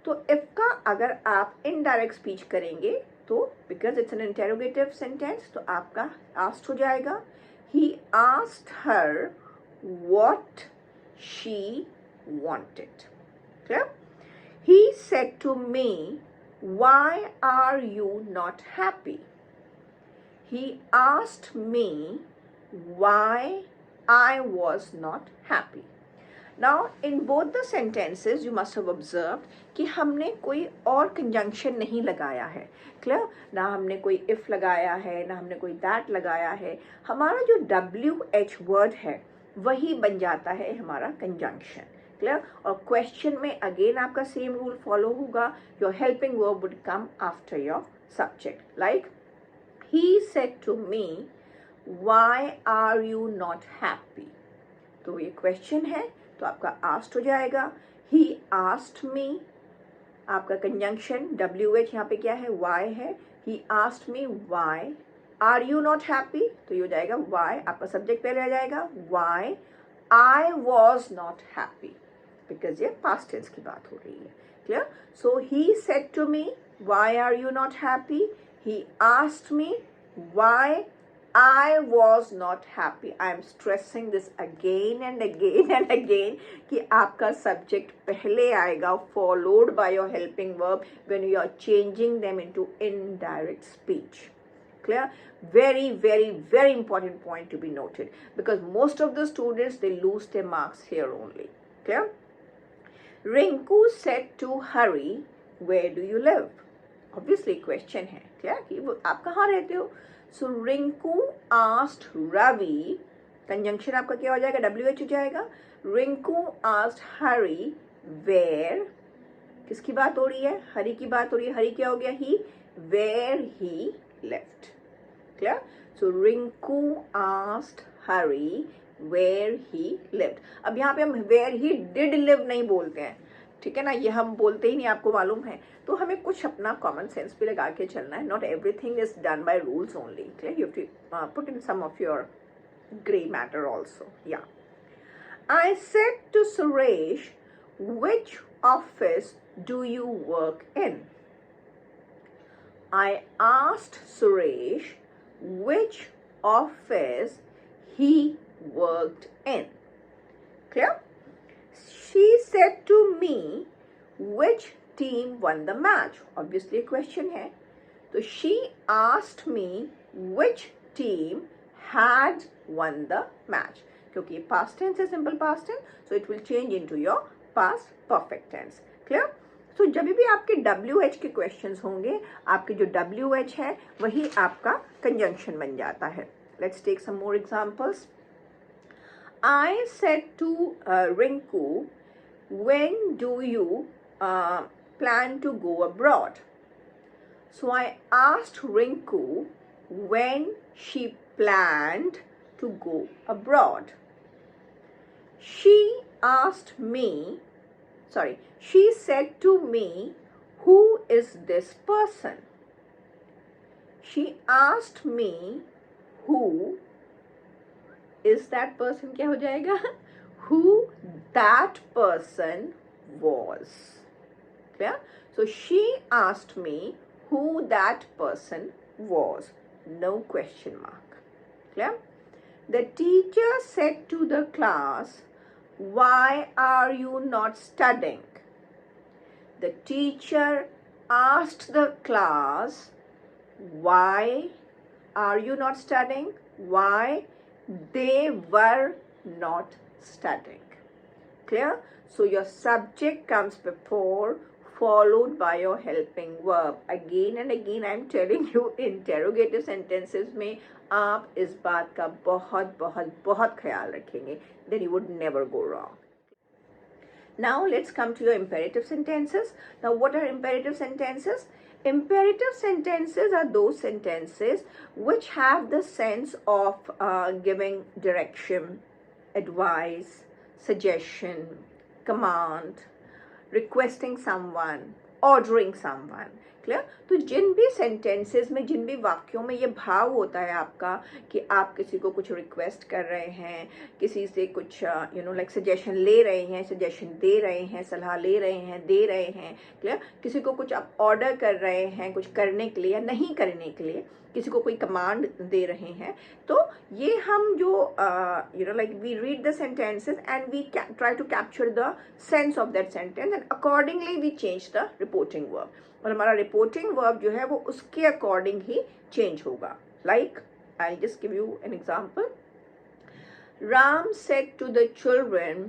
तो if का अगर आप indirect speech करेंगे तो because it's an interrogative sentence, तो आपका asked हो जाएगा. He asked her what she wanted. Clear? He said to me, why are you not happy? He asked me why I was not happy. Now in both the sentences you must have observed कि हमने कोई और conjunction नहीं लगाया है. Clear? ना हमने कोई इफ लगाया है, ना हमने कोई दैट लगाया है. हमारा जो WH वर्ड है वही बन जाता है हमारा कंजंक्शन. क्लियर? और क्वेश्चन में अगेन आपका सेम रूल फॉलो होगा. Your helping verb would come after your subject. Like he said to me, why are you not happy. तो ये क्वेश्चन है तो आपका आस्क्ड हो जाएगा. ही आस्क्ड मी, आपका कंजंक्शन WH यहाँ पे क्या है, वाई है. He asked me why are you not happy, तो ये हो जाएगा वाई, आपका सब्जेक्ट पहले आ जाएगा. Why I was not happy, because ये पास्ट टेंस की बात हो रही है. Clear? So he said to me why are you not happy. He asked me why I was not happy. I am stressing this again and again and again कि आपका subject पहले आएगा followed by your helping verb when you are changing them into indirect speech. Clear? Very, very, very important point to be noted because most of the students they lose their marks here only. Clear? Rinku said to Hari, where do you live? Obviously question है. Clear? कि आप कहाँ रहते हो? So Rinku asked Ravi, conjunction आपका क्या हो जाएगा, WH हो जाएगा. Rinku asked Hari where, किसकी बात हो रही है, हरी की बात हो रही है. हरी क्या हो गया, he, where he left. Clear? So Rinku asked Hari where he lived. अब यहाँ पे हम where he did live नहीं बोलते हैं, ठीक है ना, ये हम बोलते ही नहीं, आपको मालूम है। तो हमें कुछ अपना कॉमन सेंस भी लगा के चलना है, not everything is done by rules only, clear, you have to put in some of your grey matter also. या I said to Suresh, which office do you work in? I asked Suresh which office he worked in. Clear? She said to me, which team won the match? Obviously a question है. So she asked me which team had won the match. क्योंकि ये past tense है, simple past tense, so it will change into your past perfect tense. Clear? So जब भी आपके WH के questions होंगे, आपके जो WH है वही आपका conjunction बन जाता है. Let's take some more examples. I said to Rinku, when do you plan to go abroad? So I asked Rinku when she planned to go abroad. She said to me, who is this person? She asked me, who is that person? क्या हो जाएगा? Who that person was. Clear? So she asked me who that person was. No question mark. Clear? The teacher said to the class, why are you not studying? The teacher asked the class, why are you not studying? Why they were not studying. Clear? So your subject comes before, followed by your helping verb. Again and again I am telling you, interrogative sentences में आप इस बात का बहुत बहुत बहुत ख्याल रखेंगे, then you would never go wrong. Now let's come to your imperative sentences. Now what are imperative sentences? Imperative sentences are those sentences which have the sense of giving direction, advice, suggestion, command, requesting someone, ordering someone. Clear? तो जिन भी sentences में, जिन भी वाक्यों में ये भाव होता है आपका कि आप किसी को कुछ रिक्वेस्ट कर रहे हैं, किसी से कुछ लाइक सजेशन ले रहे हैं, सजेशन दे रहे हैं, सलाह ले रहे हैं, दे रहे हैं, क्लियर, किसी को कुछ आप ऑर्डर कर रहे हैं कुछ करने के लिए या नहीं करने के लिए, किसी को कोई कमांड दे रहे हैं, तो ये हम जो like we read the sentences and we try to capture the sense of that sentence and accordingly we change the reporting verb. और हमारा रिपोर्टिंग वर्ब जो है वो उसके अकॉर्डिंग ही चेंज होगा. Like I just give you an example. Ram said to the children,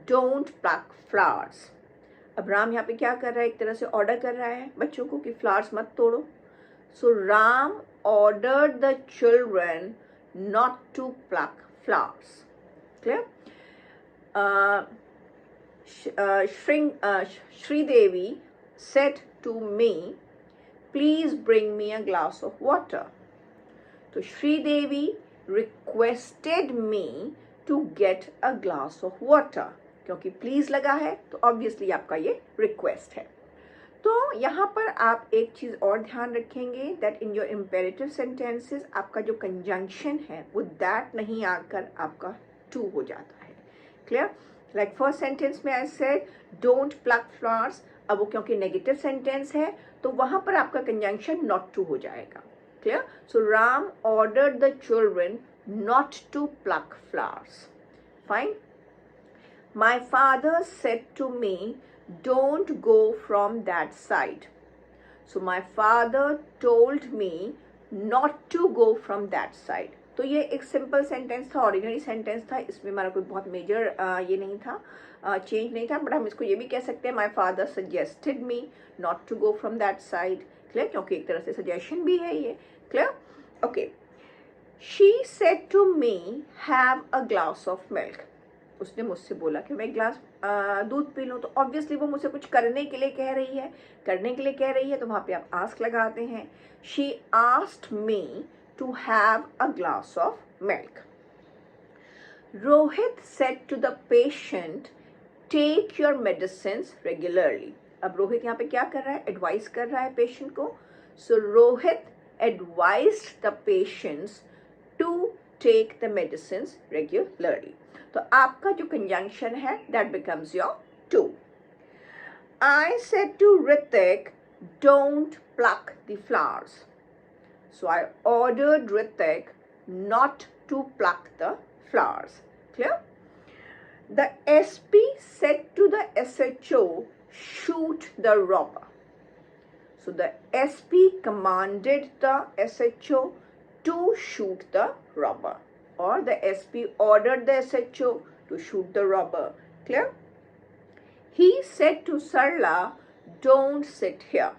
don't pluck flowers. अब राम यहाँ पे क्या कर रहा है? एक तरह से ऑर्डर कर रहा है बच्चों को कि फ्लावर्स मत तोड़ो. सो Ram ordered the children not to pluck flowers. Clear? Sridevi said to me, please bring me a glass of water. So Sridevi requested me to get a glass of water. क्योंकि please लगा है तो obviously आपका ये request है. तो यहाँ पर आप एक चीज़ और ध्यान रखेंगे that in your imperative sentences आपका जो कंजंक्शन है वो दैट नहीं आकर आपका टू हो जाता है. क्लियर? लाइक फर्स्ट सेंटेंस में I said don't pluck flowers. अब वो क्योंकि नेगेटिव सेंटेंस है तो वहाँ पर आपका कंजंक्शन नॉट टू हो जाएगा. Clear? So Ram ordered the children not to pluck flowers. Fine. My father said to me, don't go from that side. So my father told me not to go from that side. तो ये एक simple sentence था, ordinary sentence था, इसमें हमारा कोई बहुत major ये नहीं था, चेंज नहीं था, बट हम इसको ये भी कह सकते हैं my father suggested me not to go from that side. Clear? क्योंकि एक तरह से सजेशन भी है ये. Clear? Okay. She said to me have a glass of milk. उसने मुझसे बोला कि मैं एक ग्लास दूध पी लूँ. तो ऑब्वियसली वो मुझसे कुछ करने के लिए कह रही है, करने के लिए कह रही है, तो वहाँ पे आप आस्क लगाते हैं. She asked me to have a glass of milk. Rohit said to the patient, take your medicines regularly. अब रोहित यहाँ पे क्या कर रहा है, एडवाइस कर रहा है पेशेंट को। So Rohit advised the patients to take the medicines regularly. तो आपका जो कंजंक्शन है that becomes your to. I said to Ritik, don't pluck the flowers. So I ordered Ritik not to pluck the flowers. Clear? The SP said to the SHO, shoot the robber. So the SP commanded the SHO to shoot the robber. Or the SP ordered the SHO to shoot the robber. Clear? He said to Sarla, don't sit here.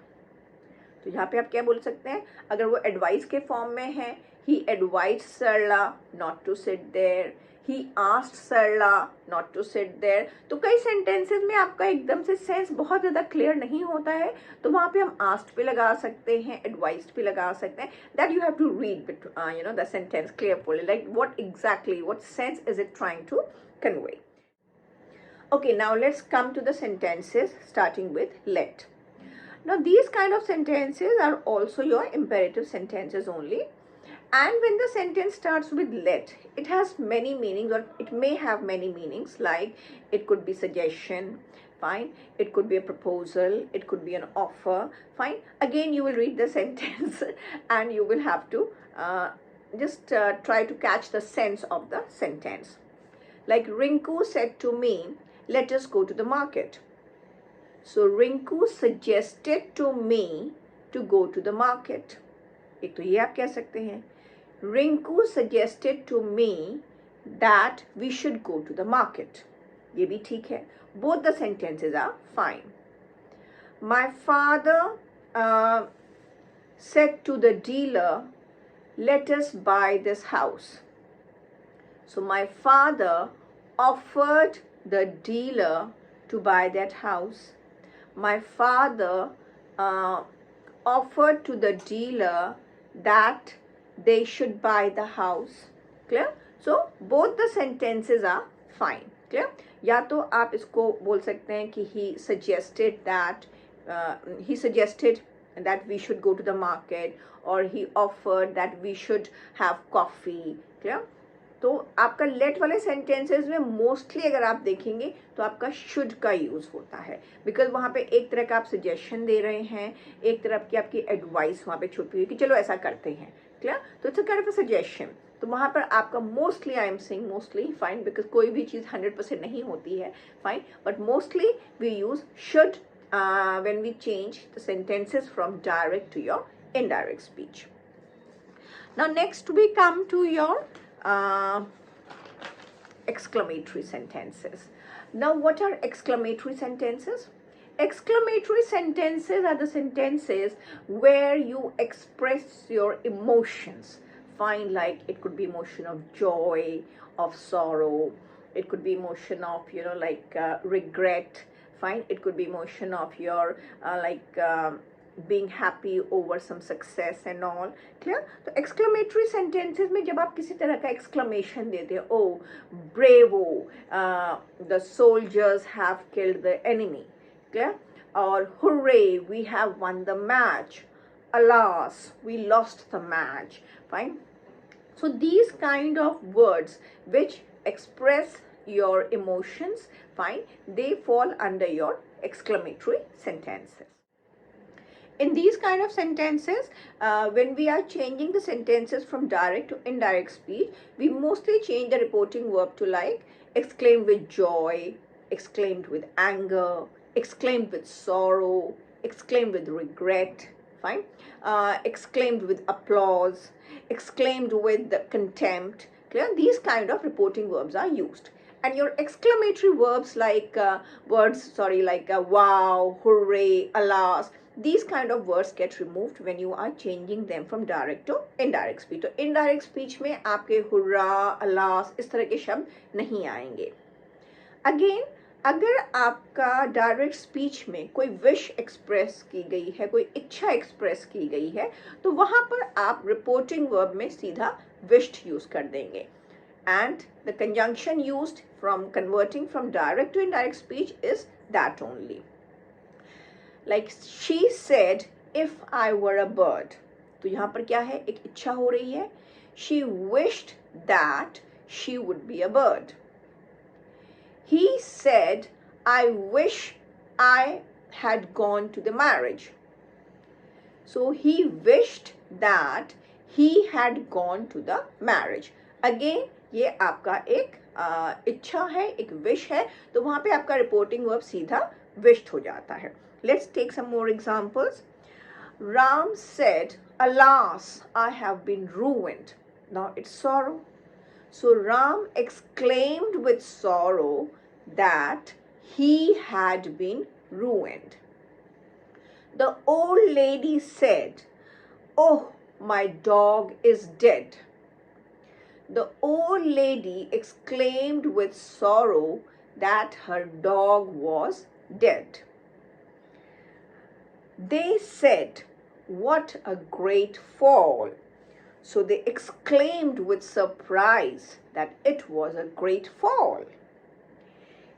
तो यहाँ पे आप क्या बोल सकते हैं, अगर वो एडवाइस के फॉर्म में है, he advised Sarla not to sit there, he asked Sarla not to sit there. तो कई सेंटेंसेस में आपका एकदम से सेंस बहुत ज़्यादा क्लियर नहीं होता है, तो वहाँ पे हम asked पे लगा सकते हैं, advised पे लगा सकते हैं. That you have to read the sentence carefully, like what sense is it trying to convey. Okay, now let's come to the sentences starting with let. Now these kind of sentences are also your imperative sentences only. And when the sentence starts with let, it has many meanings, or it may have many meanings, like it could be suggestion, fine. It could be a proposal, it could be an offer, fine. Again, you will read the sentence and you will have to just try to catch the sense of the sentence. Like Rinku said to me, let us go to the market. So Rinku suggested to me to go to the market. एक तो ये आप कह सकते हैं, Rinku suggested to me that we should go to the market. ये भी ठीक है. Both the sentences are fine. My father said to the dealer, let us buy this house. So my father offered the dealer to buy that house. My father offered to the dealer that they should buy the house. Clear? So both the sentences are fine. Clear? या तो आप इसको बोल सकते हैं कि he suggested that we should go to the market, or he offered that we should have coffee. Clear? तो आपका let वाले sentences में mostly अगर आप देखेंगे तो आपका should का use होता है, because वहाँ पे एक तरह का आप suggestion दे रहे हैं, एक तरफ की आपकी advice वहाँ पे छुपी हुई कि चलो ऐसा करते हैं. Clear? तो it's a kind of a suggestion. तो वहाँ पर आपका mostly, I am saying mostly, fine, because कोई भी चीज़ 100% नहीं होती है, fine, but mostly we use should when we change the sentences from direct to your indirect speech. Now next we come to your exclamatory sentences. Now what are exclamatory sentences? Exclamatory sentences are the sentences where you express your emotions. Fine, like it could be emotion of joy, of sorrow, it could be emotion of regret. Fine, it could be emotion of your being happy over some success and all. Clear? तो exclamatory sentences में जब आप किसी तरह का exclamation देते हो, oh bravo, the soldiers have killed the enemy. Clear? Or hooray, we have won the match. Alas, we lost the match. Fine. So these kind of words which express your emotions, fine, they fall under your exclamatory sentences. In these kind of sentences, when we are changing the sentences from direct to indirect speech, we mostly change the reporting verb to like exclaimed with joy, exclaimed with anger, exclaimed with sorrow, exclaimed with regret, fine, exclaimed with applause, exclaimed with contempt. Clear? These kind of reporting verbs are used. And your exclamatory verbs like wow, hooray, alas, these kind of words get removed when you are changing them from direct to indirect speech. तो indirect speech में आपके hurrah, alas इस तरह के शब्द नहीं आएंगे. Again, अगर आपका डायरेक्ट स्पीच में कोई विश एक्सप्रेस की गई है, कोई इच्छा एक्सप्रेस की गई है, तो वहाँ पर आप रिपोर्टिंग वर्ब में सीधा विश्ड यूज कर देंगे. and the conjunction used from converting from direct to indirect speech is that only. Like she said, if I were a bird. तो यहाँ पर क्या है, एक इच्छा हो रही है. She wished that she would be a bird. He said, I wish I had gone to the marriage. So he wished that he had gone to the marriage. Again, ये आपका एक इच्छा है, एक wish है, तो वहाँ पे आपका reporting verb सीधा wished हो जाता है. Let's take some more examples. Ram said, alas, I have been ruined. Now it's sorrow. So Ram exclaimed with sorrow that he had been ruined. The old lady said, oh, my dog is dead. The old lady exclaimed with sorrow that her dog was dead. They said, what a great fall. So they exclaimed with surprise that it was a great fall.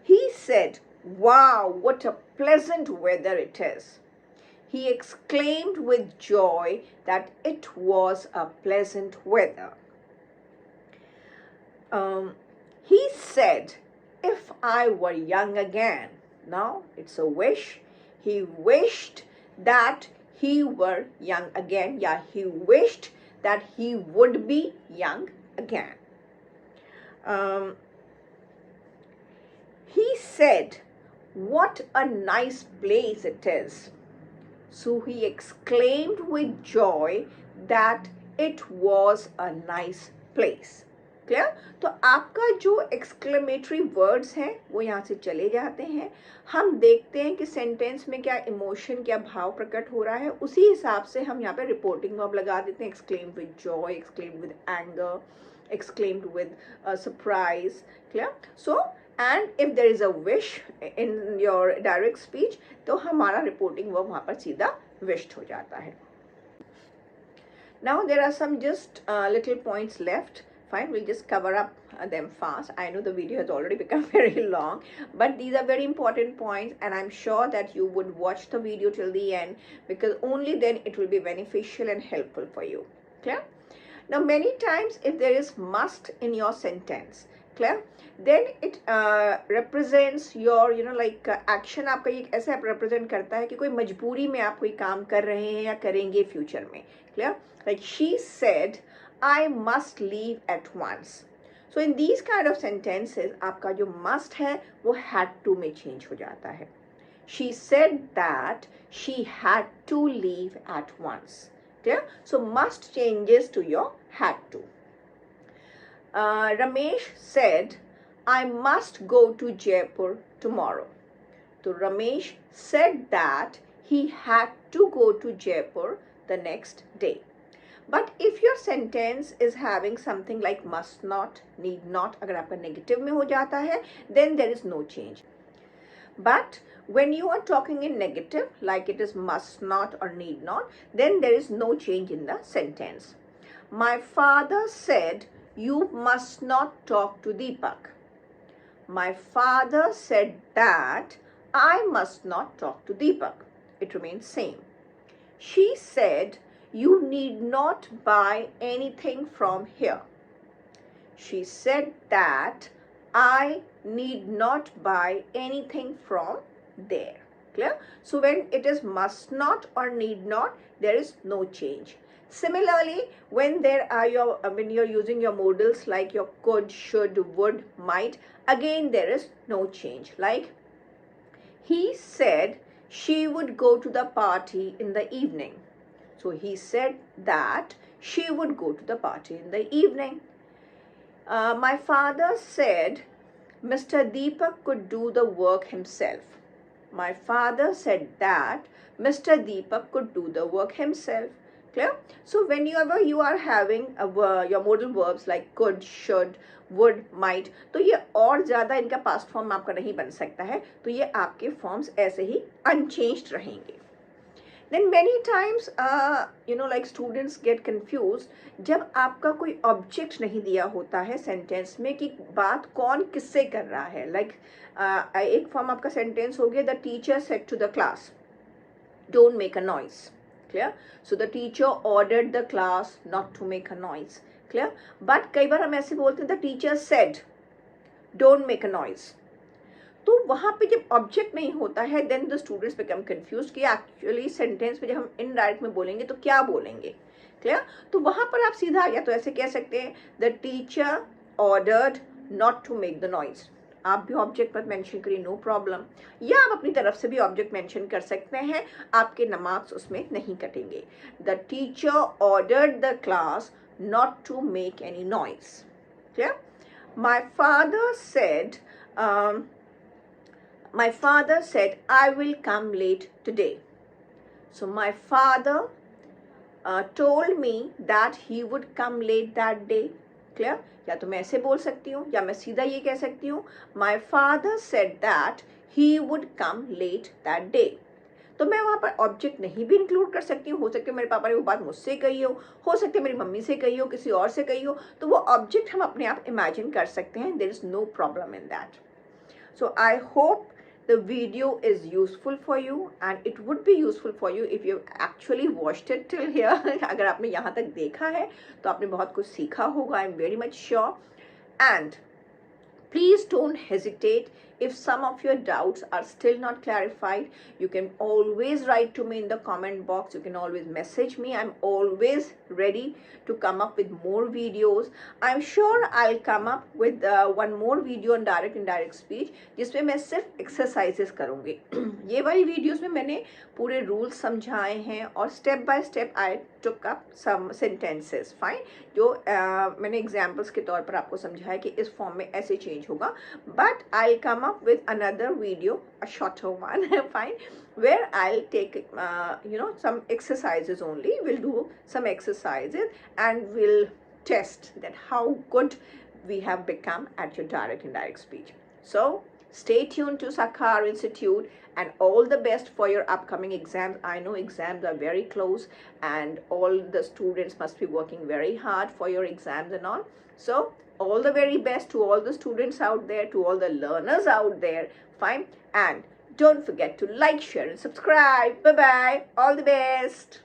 He said, wow, what a pleasant weather it is. He exclaimed with joy that it was a pleasant weather. He said, if I were young again. Now it's a wish. He wished that he were young again. Yeah, he wished that he would be young again. He said, what a nice place it is. So he exclaimed with joy that it was a nice place. Clear? तो आपका जो exclamatory words हैं वो यहाँ से चले जाते हैं. हम देखते हैं कि सेंटेंस में क्या इमोशन, क्या भाव प्रकट हो रहा है. उसी हिसाब से हम यहाँ पे रिपोर्टिंग वर्ब लगा देते हैं. exclaimed with joy, exclaimed with anger, exclaimed with surprise. Clear? So and if there is a wish in your direct speech, तो हमारा reporting verb वहाँ पर सीधा wished हो जाता है. Now there are some just little points left. Fine, we'll just cover up them fast. I know the video has already become very long, but these are very important points, and I'm sure that you would watch the video till the end, because only then it will be beneficial and helpful for you. Clear? Now many times if there is must in your sentence, clear, then it represents your like action. आपका ये ऐसे represent करता है कि कोई मजबूरी में आप कोई काम कर रहे हैं या करेंगे future में. Clear? Like she said, I must leave at once. So in these kind of sentences, आपका जो must है वो had to में change हो जाता है. She said that she had to leave at once. Clear? So must changes to your had to. Ramesh said, I must go to Jaipur tomorrow. So Ramesh said that he had to go to Jaipur the next day. But if your sentence is having something like must not, need not, अगर आपका negative में हो जाता है, then there is no change. But when you are talking in negative, like it is must not or need not, then there is no change in the sentence. My father said, you must not talk to Deepak. My father said that I must not talk to Deepak. It remains same. She said, you need not buy anything from here. She said that I need not buy anything from there. Clear? So when it is must not or need not, there is no change. Similarly, when when you're using your modals like your could, should, would, might, again there is no change. Like he said she would go to the party in the evening. So he said that she would go to the party in the evening. My father said Mr. Deepak could do the work himself. My father said that Mr. Deepak could do the work himself. Clear? So whenever you are having your modal verbs like could, should, would, might, तो ये और ज़्यादा इनका past form आपका नहीं बन सकता है. तो ये आपके forms ऐसे ही unchanged रहेंगे. Then many times like students get confused जब आपका कोई ऑब्जेक्ट नहीं दिया होता है सेंटेंस में कि बात कौन किससे कर रहा है. एक फॉर्म आपका सेंटेंस हो गया, the teacher said to the class don't make a noise. Clear? So the teacher ordered the class not to make a noise. Clear? But कई बार हम ऐसे बोलते हैं, the teacher said don't make a noise. तो वहाँ पे जब object नहीं होता है then the students become confused कि एक्चुअली सेंटेंस में जब हम इनडायरेक्ट में बोलेंगे तो क्या बोलेंगे. क्लियर? तो वहाँ पर आप सीधा या तो ऐसे कह सकते हैं, the teacher ordered not to make the noise. आप भी ऑब्जेक्ट पर मेंशन करिए, नो प्रॉब्लम. या आप अपनी तरफ से भी ऑब्जेक्ट मेंशन कर सकते हैं, आपके मार्क्स उसमें नहीं कटेंगे. The teacher ordered the class not to make any noise. Clear? My father said I will come late today. So my father told me that he would come late that day. Clear? या तो मैं ऐसे बोल सकती हूँ या मैं सीधा ये कह सकती हूँ, my father said that he would come late that day. तो मैं वहाँ पर ऑब्जेक्ट नहीं भी इंक्लूड कर सकती हूँ. हो सकता है मेरे पापा ने वो बात मुझसे कही हो सकता है मेरी मम्मी से कही हो, किसी और से कही हो, तो वो ऑब्जेक्ट हम अपने आप इमेजिन कर सकते हैं. There is no problem in that. So I hope the video is useful for you, and it would be useful for you if you actually watched it till here. अगर आपने यहाँ तक देखा है तो आपने बहुत कुछ सीखा होगा, I'm very much sure. And please don't hesitate. If some of your doubts are still not clarified, you can always write to me in the comment box. You can always message me. I'm always ready to come up with more videos. I'm sure I'll come up with one more video on direct indirect speech, जिसमें मैं सिर्फ exercises करूँगी. ये वाली videos में मैंने पूरे rules समझाए हैं और step by step I took up some sentences. Fine. जो मैंने examples के तौर पर आपको समझाया कि इस form में ऐसे change होगा. But I'll come up with another video, a shorter one, fine, where I'll take some exercises only. We'll do some exercises and we'll test that how good we have become at your direct indirect speech. So stay tuned to Sakhar Institute, and all the best for your upcoming exams. I know exams are very close and all the students must be working very hard for your exams and all. So all the very best to all the students out there, to all the learners out there. Fine. And don't forget to like, share and subscribe. Bye bye. All the best.